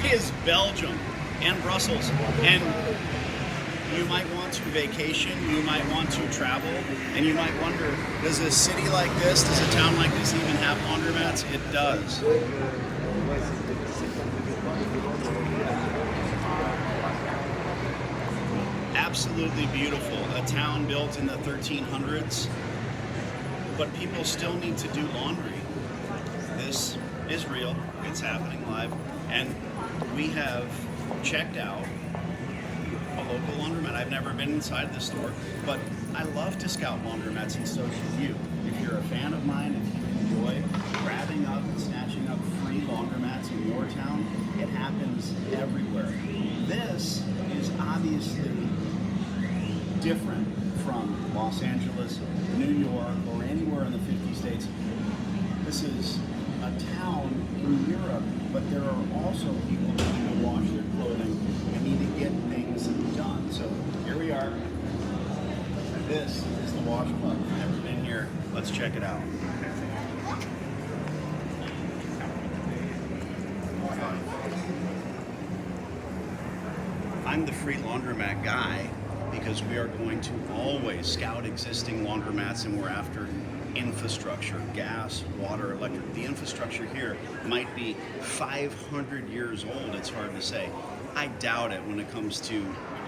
is Belgium and Brussels. And you might want to vacation, you might want to travel, and you might wonder, does a city like this, does a town like this even have laundromats? It does. Absolutely beautiful. A town built in the 1300s, but people still need to do laundry. This is real, it's happening live, and we have checked out a local laundromat. I've never been inside the store, but I love to scout laundromats, and so should you. If you're a fan of mine, if you enjoy grabbing up and snatching up free laundromats in your town, it happens everywhere. This is obviously different from Los Angeles, New York, or anywhere in the 50 states. This is a town in Europe, but there are also people who need to wash their clothing and need to get things done. So here we are. This is the wash club. I've never been here. Let's check it out. I'm the free laundromat guy because we are going to always scout existing laundromats, and we're after infrastructure, gas, water, electric. The infrastructure here might be 500 years old, it's hard to say. I doubt it when it comes to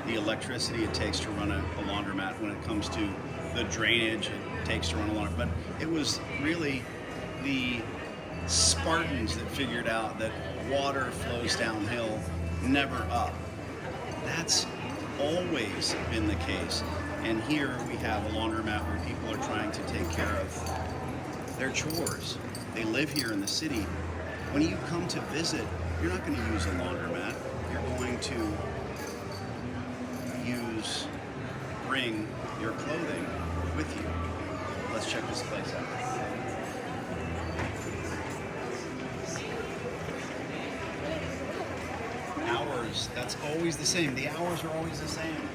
the electricity it takes to run a laundromat, when it comes to the drainage it takes to run a laundromat. But it was really the Spartans that figured out that water flows downhill, never up. That's always been the case. And here we have a laundromat where people are trying to take care of their chores. They live here in the city. When you come to visit, you're not going to use a laundromat. You're going to bring your clothing with you. Let's check this place out. Hours, that's always the same. The hours are always the same.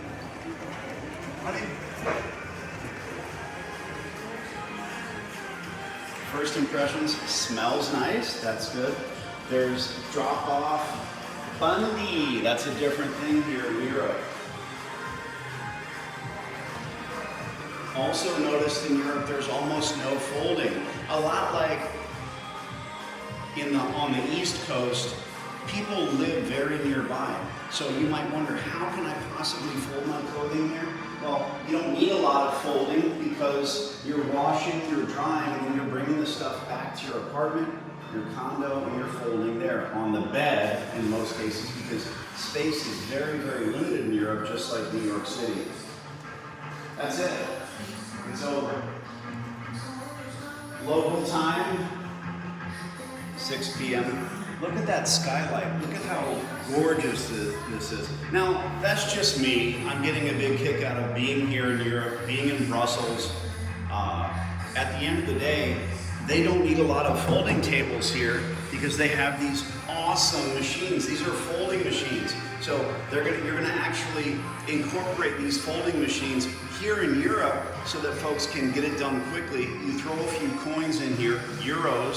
First impressions, smells nice, that's good. There's drop off, bundy, that's a different thing here in Europe. Also noticed in Europe there's almost no folding. A lot like on the East Coast, people live very nearby. So you might wonder, how can I possibly fold my clothing here? Well, you don't need a lot of folding because you're washing, you're drying, and then you're bringing the stuff back to your apartment, your condo, and you're folding there on the bed in most cases, because space is very, very limited in Europe, just like New York City. That's it. It's over. Local time, 6 p.m. Look at that skylight. Look at how gorgeous this is. Now, that's just me. I'm getting a big kick out of being here in Europe, being in Brussels. At the end of the day, they don't need a lot of folding tables here because they have these awesome machines. These are folding machines. So you're gonna actually incorporate these folding machines here in Europe so that folks can get it done quickly. You throw a few coins in here, euro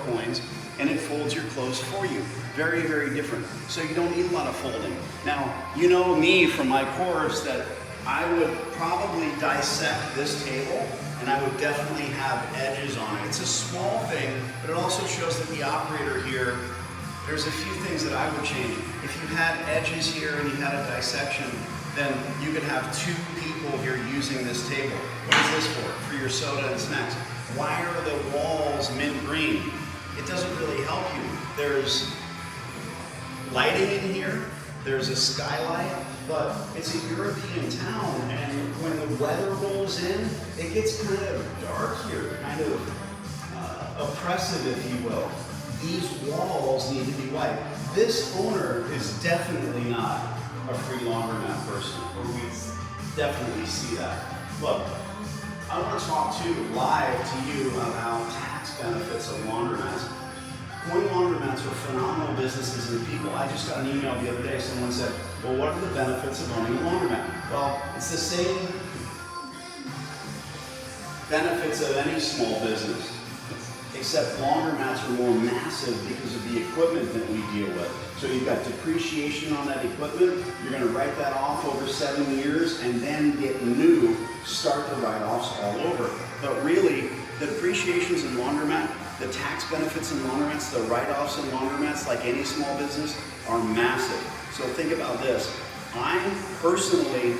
coins, and it folds your clothes for you. Very, very different. So you don't need a lot of folding. Now, you know me from my course that I would probably dissect this table, and I would definitely have edges on it. It's a small thing, but it also shows that the operator here, there's a few things that I would change. If you had edges here and you had a dissection, then you could have 2 people here using this table. What is this for? For your soda and snacks. Why are the walls mint green? It doesn't really help you. There's lighting in here, there's a skylight, but it's a European town, and when the weather rolls in, it gets kind of dark here, kind of oppressive, if you will. These walls need to be white. This owner is definitely not a free laundromat person, or we definitely see that. Look, I want to talk live to you about tax benefits of laundromats. Coin laundromats are phenomenal businesses and people. I just got an email the other day, someone said, well, what are the benefits of owning a laundromat? Well, it's the same benefits of any small business, except laundromats are more massive because of the equipment that we deal with. So you've got depreciation on that equipment. You're going to write that off over 7 years and then get new, start the write-offs all over. But really, the depreciations in laundromat, the tax benefits in laundromats, the write-offs in laundromats, like any small business, are massive. So think about this. I'm personally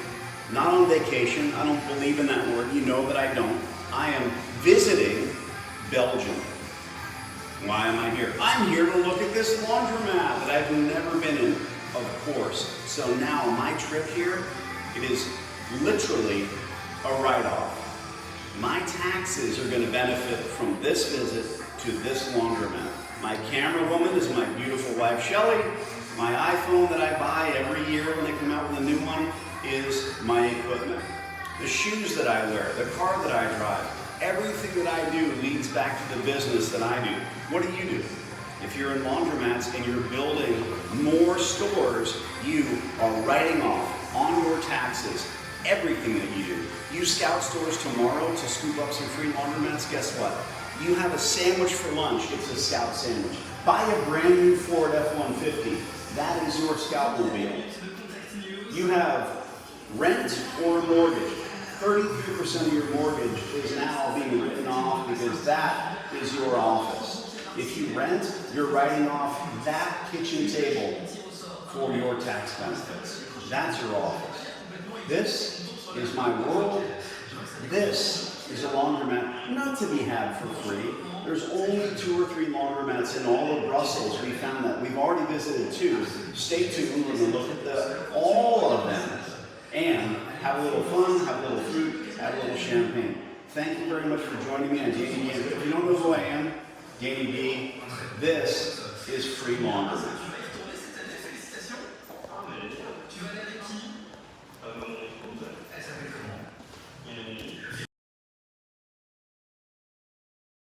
not on vacation. I don't believe in that word. You know that I don't. I am visiting Belgium. Why am I here? I'm here to look at this laundromat that I've never been in, of course. So now my trip here, it is literally a write-off. My taxes are going to benefit from this visit to this laundromat. My camera woman is my beautiful wife, Shelly. My iPhone that I buy every year when they come out with a new one is my equipment. The shoes that I wear, the car that I drive, everything that I do leads back to the business that I do. What do you do? If you're in laundromats and you're building more stores, you are writing off on your taxes everything that you do. You scout stores tomorrow to scoop up some free laundromats, guess what? You have a sandwich for lunch, it's a Scout sandwich. Buy a brand new Ford F-150, that is your Scout mobile. You have rent or mortgage. 33% of your mortgage is now being written off because that is your office. If you rent, you're writing off that kitchen table for your tax benefits. That's your office. This is my world. This is a laundromat not to be had for free. There's only 2 or 3 laundromats in all of Brussels. We found that. We've already visited 2. Stay tuned. We're going to look at all of them and have a little fun, have a little fruit, have a little champagne. Thank you very much for joining me on Danny D. If you don't know who I am, Danny D, this is Free Laundromat.